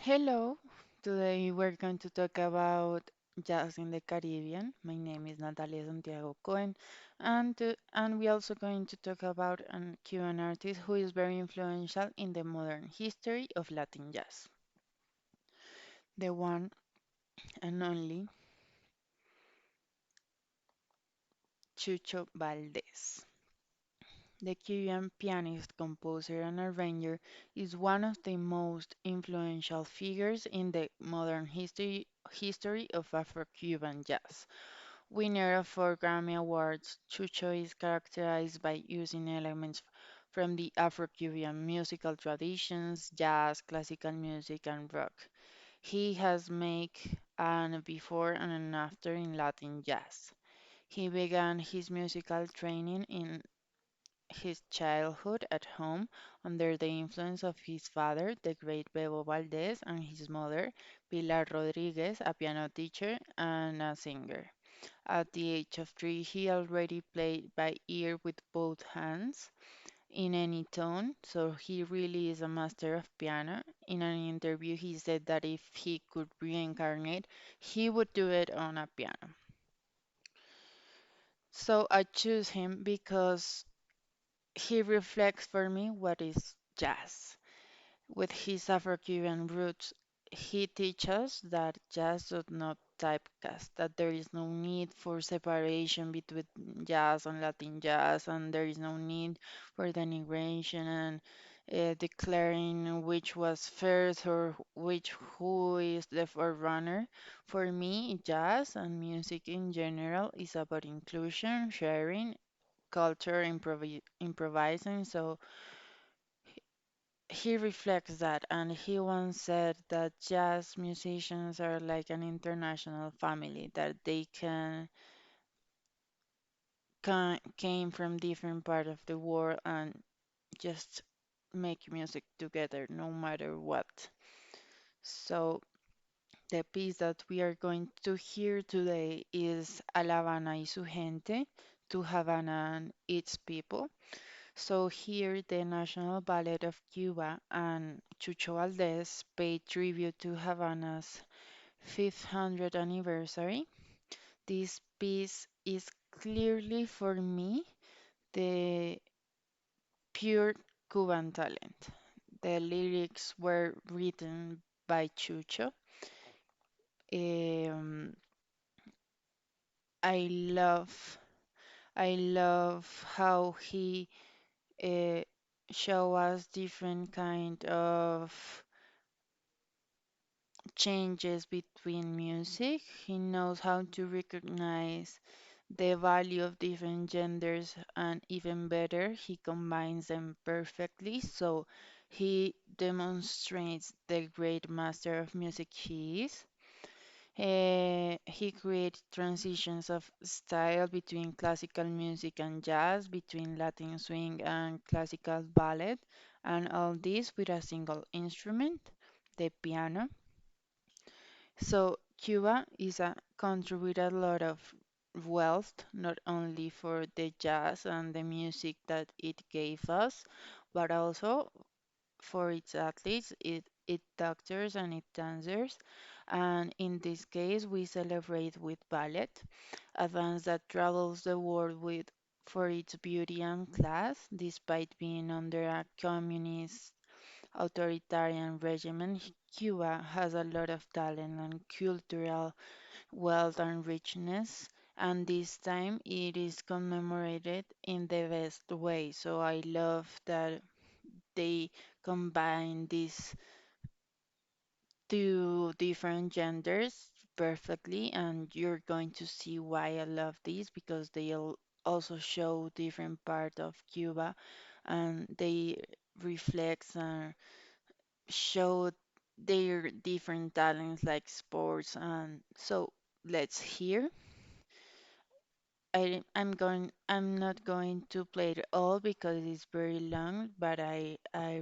Hello, today we're going to talk about jazz in the Caribbean. My name is Natalia Santiago Cohen, and we're also going to talk about an Cuban artist who is very influential in the modern history of Latin jazz, the one and only Chucho Valdés. The Cuban pianist, composer, and arranger is one of the most influential figures in the modern history of Afro-Cuban jazz. Winner of 4 Grammy Awards, Chucho is characterized by using elements from the Afro-Cuban musical traditions, jazz, classical music, and rock. He has made an before and an after in Latin jazz. He began his musical training in his childhood at home under the influence of his father, the great Bebo Valdez, and his mother, Pilar Rodriguez, a piano teacher and a singer. At the age of 3, he already played by ear with both hands in any tone, so he really is a master of piano. In an interview, he said that if he could reincarnate, he would do it on a piano. So I choose him because he reflects for me what is jazz. With his Afro-Cuban roots, he teaches us that jazz does not typecast, that there is no need for separation between jazz and Latin jazz, and there is no need for denigration and declaring which was first or which who is the forerunner. For me, jazz and music in general is about inclusion, sharing, culture, improvising. So he reflects that, and he once said that jazz musicians are like an international family, that they can came from different part of the world and just make music together no matter what. So the piece that we are going to hear today is A La Habana y su gente, to Havana and its people. So here, the National Ballet of Cuba and Chucho Valdés paid tribute to Havana's 500th anniversary. This piece is clearly for me the pure Cuban talent. The lyrics were written by Chucho. Um, I love, I love how he uh, show us different kind of changes between music. He knows how to recognize the value of different genders, and even better, he combines them perfectly. So he demonstrates the great master of music he is. He creates transitions of style between classical music and jazz, between Latin swing and classical ballet, and all this with a single instrument, the piano. So Cuba is a country with a lot of wealth, not only for the jazz and the music that it gave us, but also for its athletes, its doctors and its dancers. And in this case, we celebrate with ballet, a dance that travels the world with for its beauty and class, despite being under a communist authoritarian regime. Cuba has a lot of talent and cultural wealth and richness, and this time it is commemorated in the best way. So I love that they combine these two different genders perfectly, and you're going to see why I love this because they also show different part of Cuba, and they reflect and show their different talents like sports. And so let's hear. I'm not going to play it all because it's very long, but I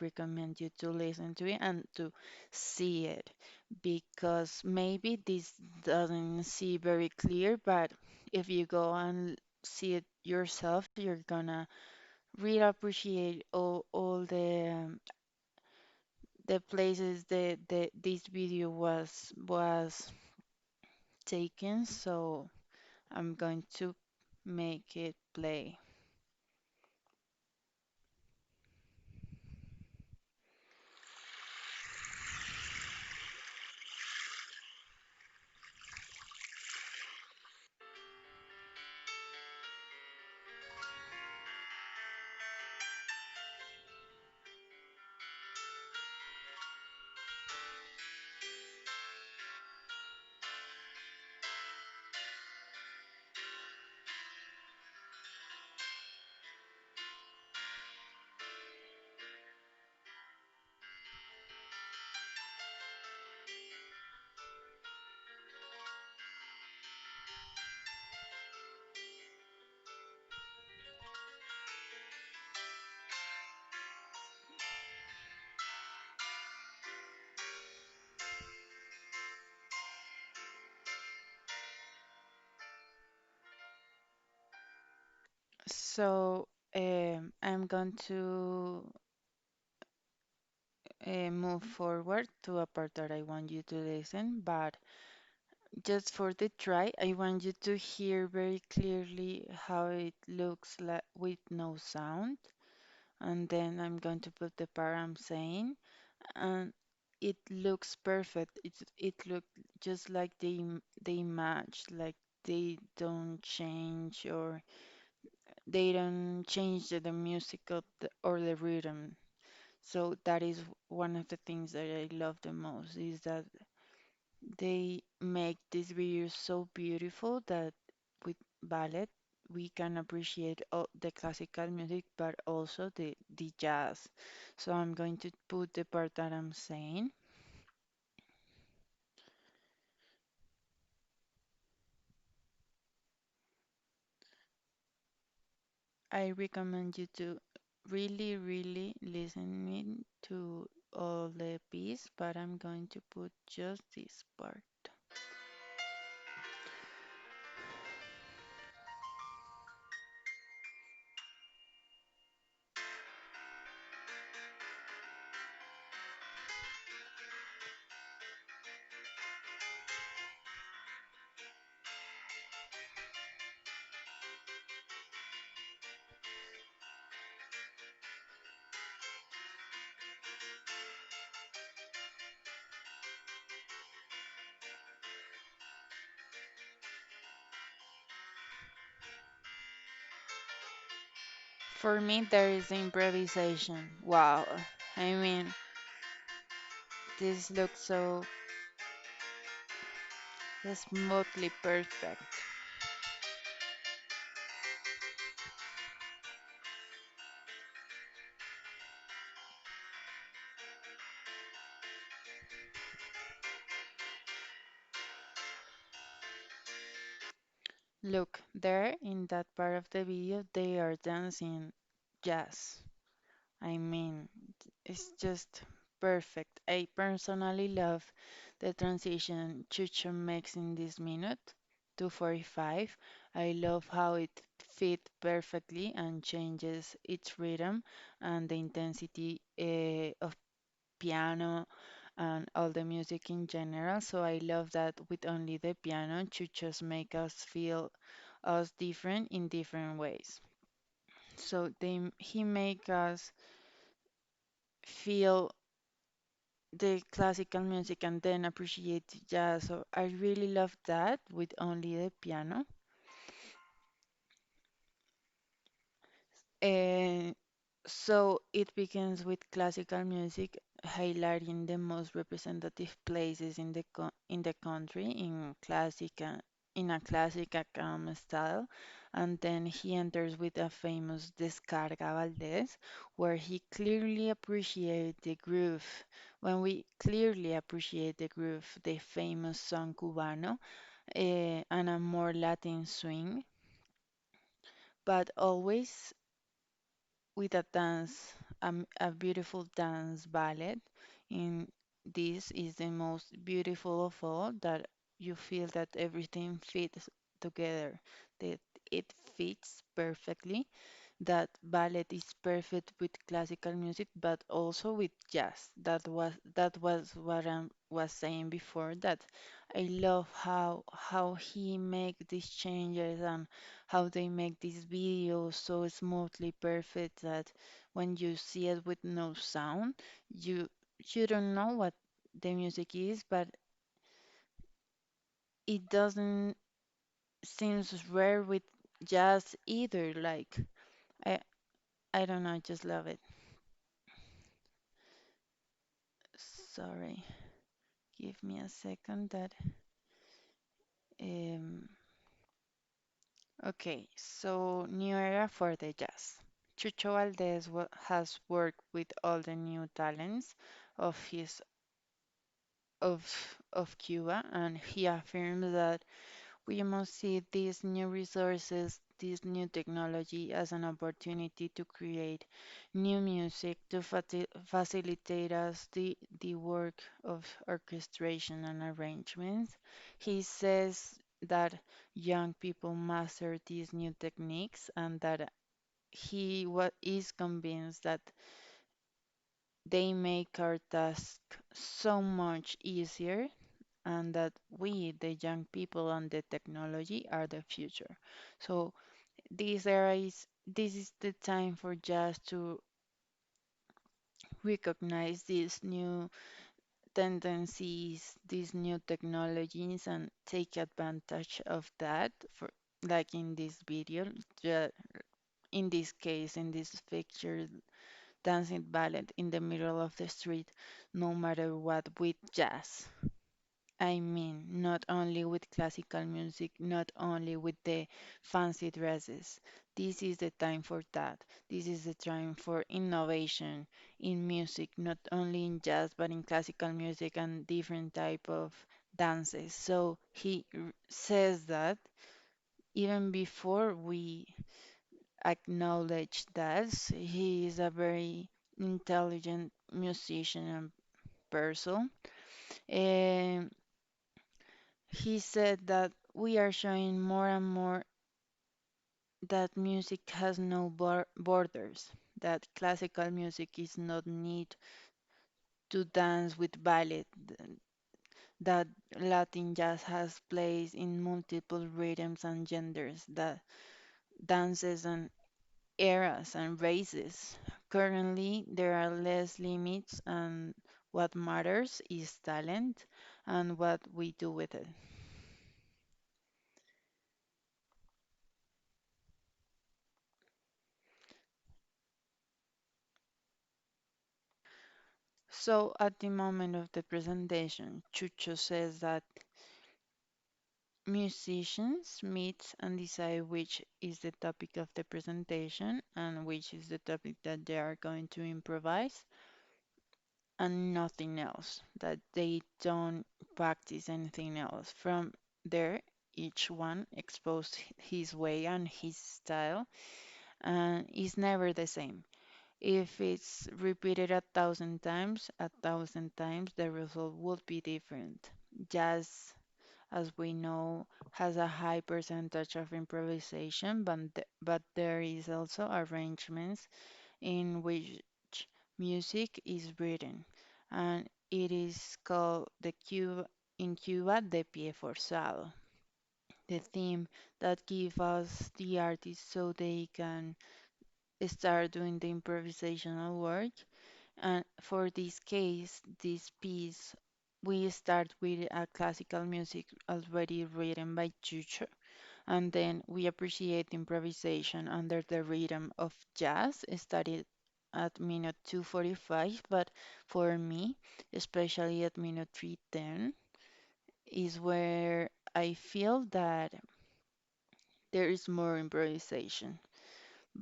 recommend you to listen to it and to see it because maybe this doesn't see very clear, but if you go and see it yourself, you're gonna really appreciate all the places that this video was taken, so I'm going to make it play. So I'm going to move forward to a part that I want you to listen, but just for the try, I want you to hear very clearly how it looks like with no sound, and then I'm going to put the part I'm saying, and it looks perfect. It look just like they match, like they don't change or they don't change the music of or the rhythm. So that is one of the things that I love the most is that they make this video so beautiful that with ballet we can appreciate all the classical music but also the jazz. So I'm going to put the part that I'm saying. I recommend you to really, really listen me to all the piece, but I'm going to put just this part. For me, there is improvisation. Wow. I mean, this looks so smoothly perfect. Look, there in that part of the video, they are dancing jazz. I mean, it's just perfect. I personally love the transition Chucho makes in this minute, 2:45. I love how it fit perfectly and changes its rhythm and the intensity of piano and all the music in general. So I love that with only the piano, Chuchos make us feel us different in different ways. So he make us feel the classical music and then appreciate the jazz. So I really love that with only the piano. And so it begins with classical music, highlighting the most representative places in in the country in a classic calm style, and then he enters with a famous Descarga Valdés, where he clearly appreciates the groove. When we clearly appreciate the groove, the famous song Cubano, and a more Latin swing, but always with a dance, a beautiful dance ballet. In this is the most beautiful of all that you feel that everything fits together, that it fits perfectly. that ballet is perfect with classical music, but also with jazz. That was what I was saying before. That I love how he make these changes and how they make these videos so smoothly perfect that when you see it with no sound, you you don't know what the music is, but it doesn't seems rare with jazz either. Like I I don't know, I just love it. Sorry, give me a second. That um okay. So new era for the jazz. Chucho Valdez has worked with all the new talents of his of Cuba, and he affirms that we must see these new resources, this new technology as an opportunity to create new music to facilitate us the work of orchestration and arrangements. He says that young people master these new techniques and that is convinced that they make our task so much easier and that we, the young people and the technology, are the future. So this is the time for jazz to recognize these new tendencies, these new technologies, and take advantage of that. For like in this video, ju- in this case, in this picture, dancing ballet in the middle of the street, no matter what, with jazz. I mean, not only with classical music, not only with the fancy dresses. This is the time for that. This is the time for innovation in music, not only in jazz, but in classical music and different type of dances. So he says that even before we acknowledge that he is a very intelligent musician and person. Um, He said that we are showing more and more that music has no borders, that classical music is not need to dance with ballet, that Latin jazz has plays in multiple rhythms and genders, that dances and eras and races. Currently, there are less limits, and what matters is talent and what we do with it. So at the moment of the presentation, Chucho says that musicians meet and decide which is the topic of the presentation and which is the topic that they are going to improvise and nothing else, that they don't practice anything else. From there, each one exposed his way and his style and is never the same. If it's repeated 1,000 times, 1,000 times, the result would be different. Jazz, as we know, has a high percentage of improvisation, but there is also arrangements in which music is written, and it is called in Cuba the pie forzado, the theme that give us the artists so they can start doing the improvisational work. And for this case, this piece, we start with a classical music already written by Chucho, and then we appreciate improvisation under the rhythm of jazz, started at minute 2:45, but for me, especially at minute 3:10, is where I feel that there is more improvisation.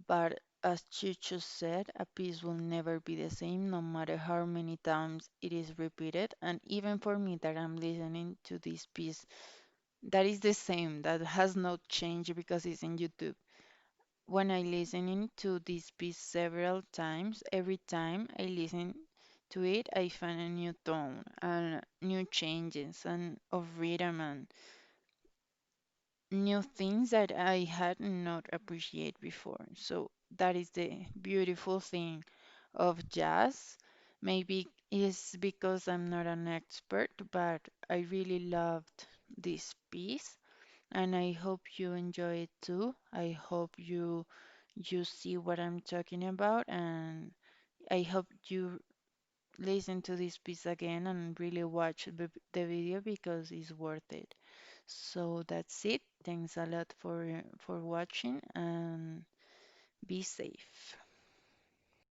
But as Chicho said, a piece will never be the same no matter how many times it is repeated. And even for me that I'm listening to this piece, that is the same, that has not changed because it's in YouTube. When I listening to this piece several times, every time I listen to it, I find a new tone and new changes and of rhythm and new things that I had not appreciated before. So that is the beautiful thing of jazz. Maybe it's because I'm not an expert, but I really loved this piece and I hope you enjoy it too. I hope you see what I'm talking about and I hope you listen to this piece again and really watch the video because it's worth it. So that's it. Thanks a lot for watching and be safe.